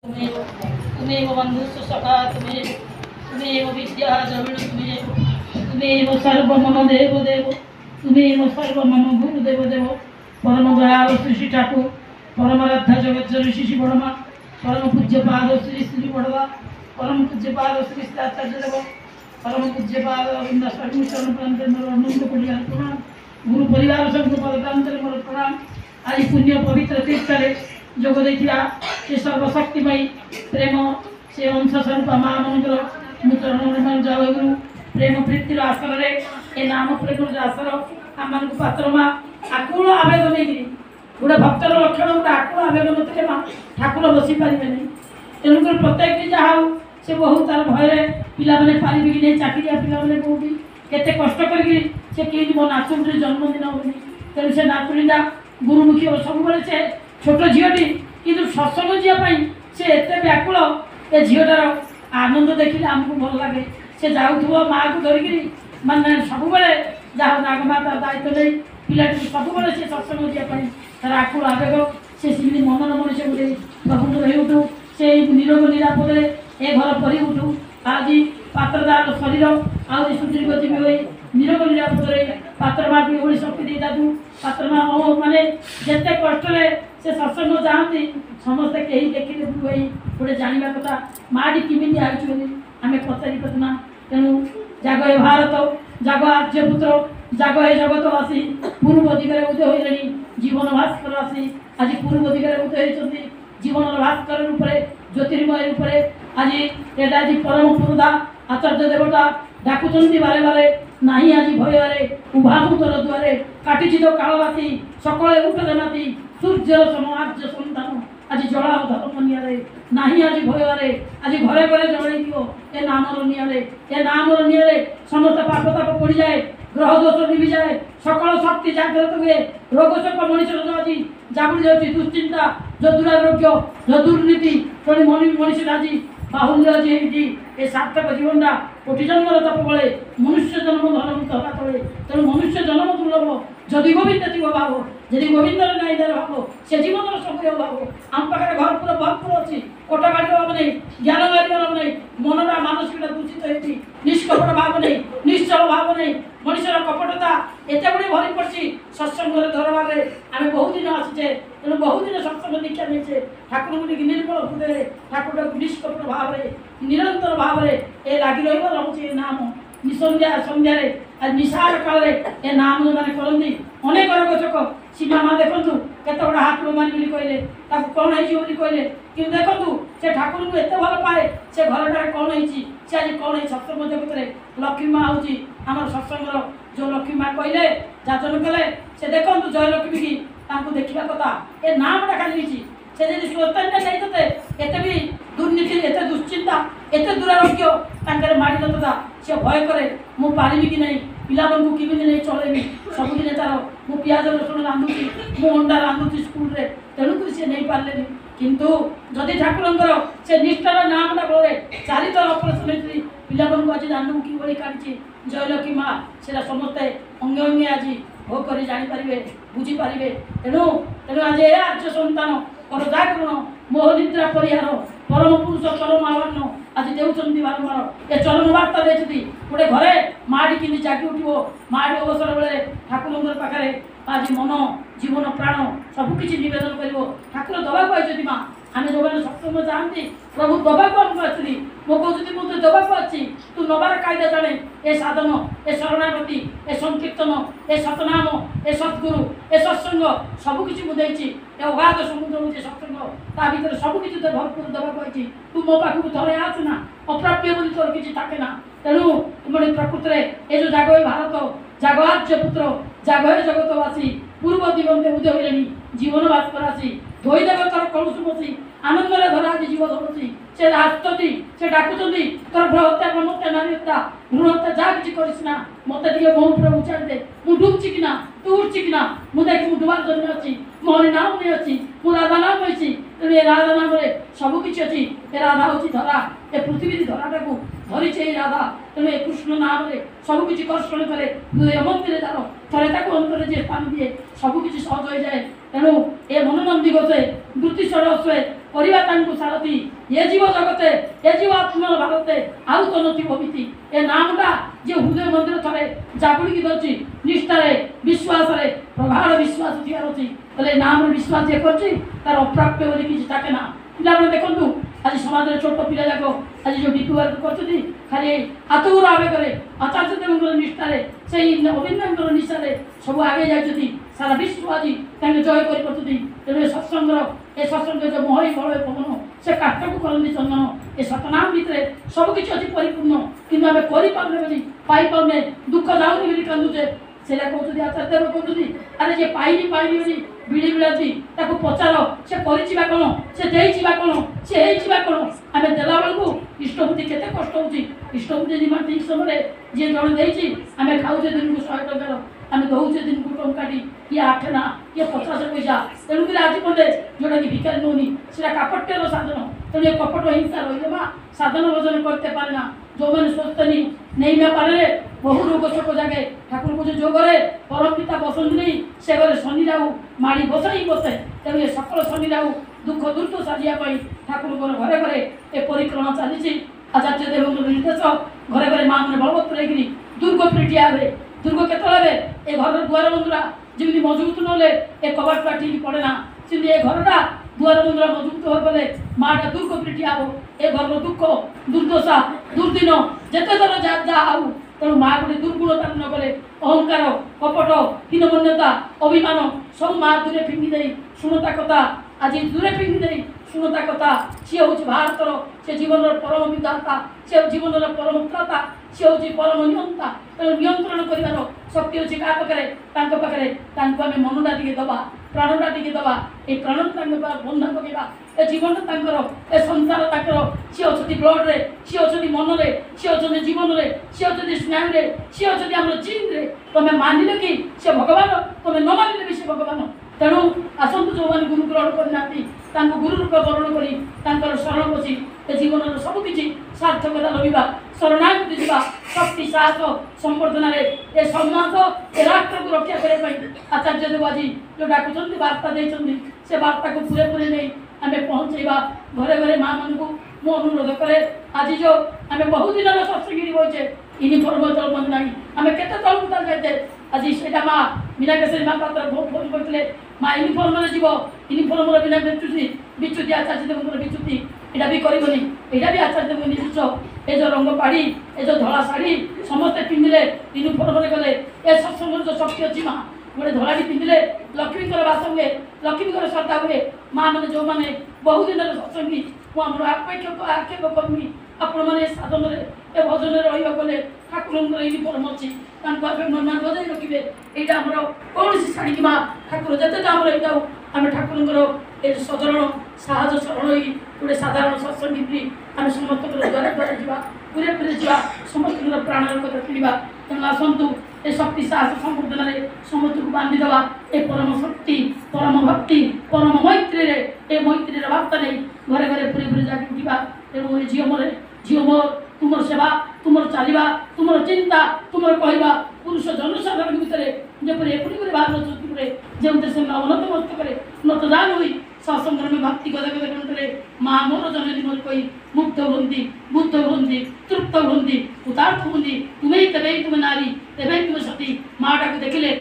तुमेव बन्धुस्व सखा तुमेव विद्या द्रविण तुमेव सर्व मम देव देव तुमेव सर्व मम गुरु देव देव परम दयाल श्री ठाकुर परम राधा जगत ऋषि बड़मा परम पूज्य पाद श्री श्री बड़वा परम पूज्य पाद श्री आचार्य देव परम पूज्य पाद अरविंद स्वामी चरण प्रांत प्रणाम गुरु परिवार सब पदांतर मोर प्रणाम आज पुण्य पवित्र तीर्थरे जोग देखा से सर्वशक्तिमयी प्रेम से अंश स्वरूप माँ मंगल मुचरण जय गुरु प्रेम प्रीतिर आसर ए नाम प्रेम आसर आम पात्र माँ आकुल आवेदन गोटे भक्तर लक्षण गोटे आकुल आवेदन थे माँ ठाकुर बसी पारे नहीं तेणुक प्रत्येक जहाँ हो से बहुत तार भय पाने पारे कि नहीं चाकरिया पाने कौटी केते कष्ट कर मो नाचुड़ी जन्मदिन होनी तेणु से नाचुड़ा गुरुमुखी सब से छोट झीटी कि सत्संग जावाई से एत व्याकुल ए झीटार आनंद देखिले आमको भल लगे से जाऊ माँ को धरिकी मानने सब जहाँ नागमा तार दायित्व नहीं पिला सब से सत्संग जावाई तार आकुल आवेग से मनर मनीष गोटे प्रबंध रही उठू से निरोग निरापद ए घर परि उठू आज पात्रदार शरीर आज सुदीर्घ जीवी हो निरोग निरापद पात्र माँ भी ओडी शक्ति दे दादू पात्र माँ माने जिते कष्ट से सत्संग चाहती समस्ते कहीं देखिले भाई गोटे जानवा कथा माटी किमिति आम पचारि पातना तेणु जाग हे भारत जाग आर्यपुत्र जाग हे जगतवासी पूर्व दिगरे उदय होइले जीवन भास्कर आसी आज पूर्व दिगरे उदय होती जीवन भास्कर रूप ज्योतिर्मय रूप आज परम पुरुधा आचार्य देवता डाकुचंदी बारे बारे नहीं आज भय उभामुतर द्वारे काटी तो काल राति सकले उठले नाती सूर्य समाज सन्तान आज जला धर्म नियारे नहीं आज भय आज घरे घरे जड़े दियो ए नामर नियारे समस्त पापताप पड़ जाए ग्रह दोष निभि जाए सकल शक्ति जागृत हुए रोग शोक मनुष्य आज जागुड़ी जाऊँगी दुश्चिंता जो दुरारोग्य जो दुर्नीति मनुष्य आज बाहुल्य आज ये सार्थक जीवनटा कोटि जन्मर तप बड़े मनुष्य जन्म धर्म धरा तले तेणु मनुष्य जन्म दुर्लभ जदि गोविंद थी भाव जदि गोविंदर नाईदार भाव से जीवन सब भाव आम पाखे घर पूरा भरपूर अच्छी कोटा गाड़ी भाव नहीं ज्ञान गाड़ी भाव नहीं मनटा मानसिकता दूषित होती निष्कपट भाव नहीं निश्चल भाव नहीं मनुष्यर कपटता एत गुड़े भरी पड़ी सत्संग दरबार में आम बहुत दिन आसीचे तेणु बहुत दिन सत्संग दीक्षा नहीं ठाकुर को निर्मल हृदय ठाकुर निष्कपट भाव निरंतर भाव ए लगी रही नाम निसंध्या संध्यार आज निशार काल ए नाम जो मैंने करती अनेक रोचक सीमा माँ देखूँ केत गुड़ा हाथ मारी कहले कौन हो कहले कि देखूँ से ठाकुर को एत भल पाए से घरटार कौन हो आज कौन सत्संग जगत लक्ष्मी माँ हूँ आम सत्संग जो लक्ष्मी माँ कहले जाचन कले से देखूँ जयलक्ष्मी की देखा कथा ए नामटा खाली से जब स्वतंत्र नहीं थे एत भी दुर्नीति एत दुश्चिंता एत दुरारोग्य माड़ी नता सी भय कै मु पारि कि नहीं पिला को किमी नहीं चलेबी सबुदिन तार मु पियाज रसुण रांधुची मु अंडा रांधुची स्कूल रे तेणुक सी नहीं पारे किंतु जदि ठाकुर से निष्ठार नामटा बड़े चारिथर ऑपरेशन होती पिला आज जानू कि काढ़ी जयलक्ष्मी माँ से समस्ते अंगे अंगे आज भोग कर जापारे बुझीपारे तेणु तेणु आज ए आर्य सन्तान कर जागरण मोह निद्रा परिहार परम पुरुष चरम आह्वान आज देउछन्ति बारंबार ए चरम वार्ता देती गोटे घरे माटी कि जागी उठो माटी अवसर बेले ठाकुर पाखे आज मन जीवन प्राण सबकि नवेदन कर ठाकुर दवाक आई माँ आम जो मैंने सत्संग चाहती प्रभु दवाक आमको आसली मो कहती मुझे दवाक अच्छी तू नबार कायदा जाने ए साधन ए शरणागति ए संकीर्तन ए सतनाम ए सद्गुरु ए सत्संग सबकि मुझे ए अगाध समुद्र मुझे सत्संग ता भर सबकि भरपूर दवाक आई तू मो पाखक थे आसना अप्राप्य बोली तोर किसी थाके ना तेणु तुम प्रकृत में ये जो जाग भारत जाग आर्यपुत्र जाग जगतवासी पूर्व दिगंते उदय होइलेनी जीवन भास्कर आसी धोईदेव तोर कलुष बसी आनंद धर आज जीव धरुची से आसुच्च से डाकुच्च तोर हत्या ब्रह्मत्या नारी हत्या भ्रूण हत्या जहाँ किसी करना मत मो पूरा उचाड़ी दे मुझे डुबची कि तू उठची कि मुझे देख मुझे डुबार जन्म अच्छी मोहरी नाम नहीं अच्छी मु राधा नाम अच्छी तेणु ये राधा नाम सबकि अच्छी ए राधा हूँ धरा ए पृथ्वी धराटा को धरी राधा तेणु ए कृष्ण नाम सबकि कर्षण करे हृदय मंदिर तार थरे अंतर जे स्थान दिए सबकि सहज हो जाए तेणु ए मनोनंदी गोसे वृत्ति षड़ सारथी ଏ ଜୀବ ଜଗତେ ଏ ଜୀବ ଆତ୍ମାର ଭାରତେ ଆଉ ତ ନଥିବ ଭୀତି। ଏ ନାମଟା ଯେ ହୃଦୟ ମନ୍ଦିର ଥରେ ଜାବୁଡ଼ିକି ଧରୁଛି ନିଷ୍ଠାରେ ବିଶ୍ୱାସରେ ପ୍ରଗାଢ଼ ବିଶ୍ୱାସ ଥିବାର ଅଛି। ତାହେଲେ ଏ ନାମରେ ବିଶ୍ୱାସ ଯିଏ କରୁଛି ତାର ଅପ୍ରାପ୍ୟ ବୋଲି କିଛି থাকে ନା। ପିଲାମାନେ ଦେଖନ୍ତୁ ଆଜି ସମାଜରେ ଛୋଟ ପିଲା ଯାକ ଆଜି ଯେଉଁ ଡିପି ୱାର୍କ କରୁଛନ୍ତି ଖାଲି ଆତୁର ଆବେଗରେ ଆଚାର୍ଯ୍ୟ ଦେବଙ୍କର ନିଷ୍ଠାରେ ସେଇ ଅଭିନନ୍ଦଙ୍କର ନିଷ୍ଠାରେ ସବୁ ଆଗେଇ ଯାଇଛନ୍ତି। ସାରା ବିଶ୍ୱ ଆଜି ତାଙ୍କେ ଜୟ କରିପାରୁଛନ୍ତି। ତେଣୁ ଏ ସତ୍ସଙ୍ଗର ଏ ସତ୍ସଙ୍ଗ ଯେଉଁ ମହଇ ବଳ ପବନ ସେ କାଠକୁ କରନ୍ତି ଚନ୍ଦନ। ଏ ସତନାମ ଭିତରେ ସବୁକିଛି ଅଛି ପରିପୂର୍ଣ୍ଣ, କିନ୍ତୁ ଆମେ କରିପାରୁନେ ବୋଲି ପାଇପାରୁନେ, ଦୁଃଖ ଯାଉନି ବୋଲି କାନ୍ଦୁଛେ। ସେଇଟା କହୁଛନ୍ତି ଆଚାର୍ଯ୍ୟ ଦେବ କହୁଛନ୍ତି ଆରେ ଯେ ପାଇନି ପାଇନି ବୋଲି ବିଡ଼ି ବିଳାନ୍ତି ତାକୁ ପଚାର ସେ କରିଛି ବା କ'ଣ, ସେ ଦେଇଛି ବା କ'ଣ, ସେ ହେଇଛି ବା କ'ଣ। ଆମେ ଦେଲା ବେଳକୁ ଇଷ୍ଟବୁଦ୍ଧି କେତେ କଷ୍ଟ ହେଉଛି। ଇଷ୍ଟବୁଦ୍ଧି ଜିମା ଠିକ୍ ସମୟରେ ଯିଏ ଜଣେ ଦେଇଛି ଆମେ ଖାଉଛେ ଦିନକୁ 100 ଟଙ୍କାର, ଆମେ ଦଉଛେ ଦିନକୁ ଟଙ୍କାଟି, କିଏ 8 ନା କିଏ 50 ପଇସା। ତେଣୁକରି ଆଜି ପର୍ଯ୍ୟନ୍ତ ଯେଉଁଟାକି ଭିକାରୀ ନେଉନି সেটা কাপট্যের সাধন। তেমনি কপট হিংসা রইলে মা সাধন ভোজন করতে পারে না। ଯେଉଁମାନେ ସ୍ୱସ୍ଥ ନେଇ ପାରେ ବହୁ ରୋଗ ଶୋକ ଜାଗେ ଠାକୁର କହୁଛ ଯୋଉ ଘରେ ପରମ ପିତା ବସନ୍ତି ନାହିଁ ସେ ଘରେ ଶନି ରାହୁ ମାଡ଼ି ବସାଇ ବସେ। ତେଣୁ ଏ ସକଳ ଶନି ରାହୁ ଦୁଃଖ ଦୁର୍ଗ ସାରିବା ପାଇଁ ଠାକୁରଙ୍କର ଘରେ ଘରେ ଏ ପରିକ୍ରମା ଚାଲିଛି। ଆଚାର୍ଯ୍ୟ ଦେବଙ୍କର ନିର୍ଦ୍ଦେଶ ଘରେ ଘରେ ମା ମାନେ ବଳବତ୍ତର ହେଇକିରି ଦୁର୍ଗ ପିଠିଆ ହେବେ। ଦୁର୍ଗ କେତେବେଳେ ହେବେ? ଏ ଘରର ଦୁଆର ବନ୍ଧୁରା ଯେମିତି ମଜବୁତ ନହେଲେ ଏ କବାଟଟା ଠିକ୍ ପଡ଼େ ନା, ସେମିତି ଏ ଘରଟା ଦୁଆର ବନ୍ଧୁରା ମଜବୁତ ହବ ବଲେ ମାଟା ଦୁର୍ଗ ପିଠିଆ ହବ। ଏ ଘରର ଦୁଃଖ ଦୁର୍ଦ୍ଦଶା ଦୁର୍ଦିନ ଯେତେ ଥର ଯାହା ହଉ, ତେଣୁ ମା ଗୋଟେ ଦୁର୍ଗୁଣତା ନ କଲେ ଅହଙ୍କାର କପଟ ହୀନମନ୍ୟତା ଅଭିମାନ ସବୁ ମା ଦୂରେ ଫିଙ୍ଗି ଦେଇ ଶୁଣତା କଥା ଆଜି ଦୂରେ ଫିଙ୍ଗି ଦେଇ ଶୁଣତା କଥା। ସିଏ ହେଉଛି ଭାରତର ସେ ଜୀବନର ପରମ ବିଧାତା, ସେ ଜୀବନର ପରମ ତ୍ରାତା, ସେ ହେଉଛି ପରମ ନିୟନ୍ତା। ତେଣୁ ନିୟନ୍ତ୍ରଣ କରିବାର ଶକ୍ତି ଅଛି କାହା ପାଖରେ? ତାଙ୍କ ପାଖରେ। ତାଙ୍କୁ ଆମେ ମନଟା ଟିକେ ଦେବା, ପ୍ରାଣଟା ଟିକେ ଦେବା। ଏ ପ୍ରାଣ ତାଙ୍କ ବନ୍ଧା ପକାଇବା। ଏ ଜୀବନଟା ତାଙ୍କର, ଏ ସଂସାର ତାଙ୍କର। ସିଏ ଅଛନ୍ତି ବ୍ଲଡ଼ରେ, ସିଏ ଅଛନ୍ତି ମନରେ, ସିଏ ଅଛନ୍ତି ଜୀବନରେ, ସିଏ ଅଛନ୍ତି ସ୍ନାୟୁରେ, ସିଏ ଅଛନ୍ତି ଆମର ଜିନ୍ରେ। ତମେ ମାନିଲେ କି ସେ ଭଗବାନ, ତମେ ନ ମାନିଲେ ବି ସେ ଭଗବାନ। ତେଣୁ ଆସନ୍ତୁ ଯେଉଁମାନେ ଗୁରୁ ଗ୍ରହଣ କରିନାହାନ୍ତି ତାଙ୍କୁ ଗୁରୁ ରୂପ ବରଣ କରି ତାଙ୍କର ଶରଣ ବସି ଏ ଜୀବନର ସବୁକିଛି ସାର୍ଥକତା ଲଭିବା, ଶରଣାଗତି ଯିବା। ଶକ୍ତି ସାହସ ସମ୍ବର୍ଦ୍ଧନାରେ ଏ ସମାଜ ଏ ରାଷ୍ଟ୍ରକୁ ରକ୍ଷା କରିବା ପାଇଁ ଆଚାର୍ଯ୍ୟ ଦେବ ଆଜି ଯେଉଁ ଡାକୁଛନ୍ତି ବାର୍ତ୍ତା ଦେଇଛନ୍ତି ସେ ବାର୍ତ୍ତାକୁ ପୁରେ ପୁରେ ନେଇ ଆମେ ପହଞ୍ଚେଇବା ଘରେ ଘରେ ମା ମାନଙ୍କୁ। ମୁଁ ଅନୁରୋଧ କରେ ଆଜି ଯେଉଁ ଆମେ ବହୁଦିନର ସତ୍ସଙ୍ଗୀ ବହିଛେ ୟୁନିଫର୍ମ ଚଳବନ୍ଦ ନାହିଁ, ଆମେ କେତେ ତଳକୁ ତାର ଯାଇଛେ। ଆଜି ସେଇଟା ମା ମୀନାକେଶ୍ୱରୀ ମା ପାତ୍ର ଫୋନ କରିଥିଲେ ମା ୟୁନିଫର୍ମରେ ଯିବ, ୟୁନିଫର୍ମର ବିନା ବିଚ୍ୟୁତି ଆଚାର୍ଯ୍ୟ ଦେବଙ୍କର ବିଚ୍ୟୁତି ଏଇଟା ବି କରିବନି। ଏଇଟା ବି ଆଚାର୍ଯ୍ୟ ଦେବଙ୍କ ନିଜସ୍ୱ। ଏ ଯେଉଁ ରଙ୍ଗ ପାଢ଼ି ଏ ଯେଉଁ ଧଳା ଶାଢ଼ୀ ସମସ୍ତେ ପିନ୍ଧିଲେ ୟୁନିଫର୍ମରେ ଗଲେ ଏ ସତ୍ସଙ୍ଗର ଯେଉଁ ଶକ୍ତି ଅଛି ମା ଗୋଟେ ଧଳାଟି ପିନ୍ଧିଲେ ଲକ୍ଷ୍ମୀଙ୍କର ବାସ ହୁଏ, ଲକ୍ଷ୍ମୀଙ୍କର ଶ୍ରଦ୍ଧା ହୁଏ। ମା ମାନେ ଯେଉଁମାନେ ବହୁଦିନର ସତ୍ସଙ୍ଗୀ ମୁଁ ଆମର ଆକ୍ଷେପ କରୁନି, ଆପଣମାନେ ଏ ସାଧନରେ ଏ ଭଜନରେ ରହିବାକୁ ଗଲେ ଠାକୁରଙ୍କର ୟୁନିଫର୍ମ ଅଛି ତାଙ୍କୁ ଆମେ ମନ ବଜାଇ ରଖିବେ। ଏଇଟା ଆମର କୌଣସି ଛାଡ଼ିକି ମା ଠାକୁର ଯେତେଟା ଆମର ହେଇଥାଉ ଆମେ ଠାକୁରଙ୍କର ଏ ସଚରଣ ସାହାଯ୍ୟ ସରଳ ହୋଇ ଗୋଟେ ସାଧାରଣ ସତ୍ସଙ୍ଗୀ ବି ଆମେ ସମସ୍ତଙ୍କର ଦ୍ୱାରା ଦ୍ୱାରା ଯିବା, ପୁରେ ପୁରେ ଯିବା, ସମସ୍ତଙ୍କର ପ୍ରାଣର କଥା କିଣିବା। ତେଣୁ ଆସନ୍ତୁ ଏ ଶକ୍ତି ସାହସ ସମ୍ବର୍ଦ୍ଧନାରେ ସମସ୍ତଙ୍କୁ ବାନ୍ଧିଦେବା। ଏ ପରମ ଶକ୍ତି ପରମ ଭକ୍ତି ପରମ ମୈତ୍ରୀରେ ଏ ମୈତ୍ରୀର ବାର୍ତ୍ତା ନେଇ ଘରେ ଘରେ ପୁରେ ପୁରେ ଜାଗି ଉଠିବା। ତେଣୁ ଏ ଝିଅ ମୋର ତୁମର ସେବା ତୁମର ଚାଲିବା ତୁମର ଚିନ୍ତା ତୁମର କହିବା ପୁରୁଷ ଜନସାଧାରଣ ଭିତରେ ଯେପରି ଏପରି କରି ବାହାର ଚତୁର୍ଥରେ ଯେଉଁଥିରେ ସେମାନେ ଅନନ୍ତ ମସ୍ତକରେ ନତଦାନ ହୋଇ ସତ୍ସଙ୍ଗରେ ଭକ୍ତି ଗଦା ଗଦା ଗଣତରେ ମା ମୋର ଜନନୀ ମୋର କହି ମୁଗ୍ଧ ହୁଅନ୍ତି, ବୁଦ୍ଧ ହୁଅନ୍ତି, ତୃପ୍ତ ହୁଅନ୍ତି, ଉଦାର୍ଥ ହୁଅନ୍ତି। ତୁମେ ତେବେ ତୁମେ ନାରୀ, ତେବେ ତୁମେ ସତୀ। ମାଟାକୁ ଦେଖିଲେ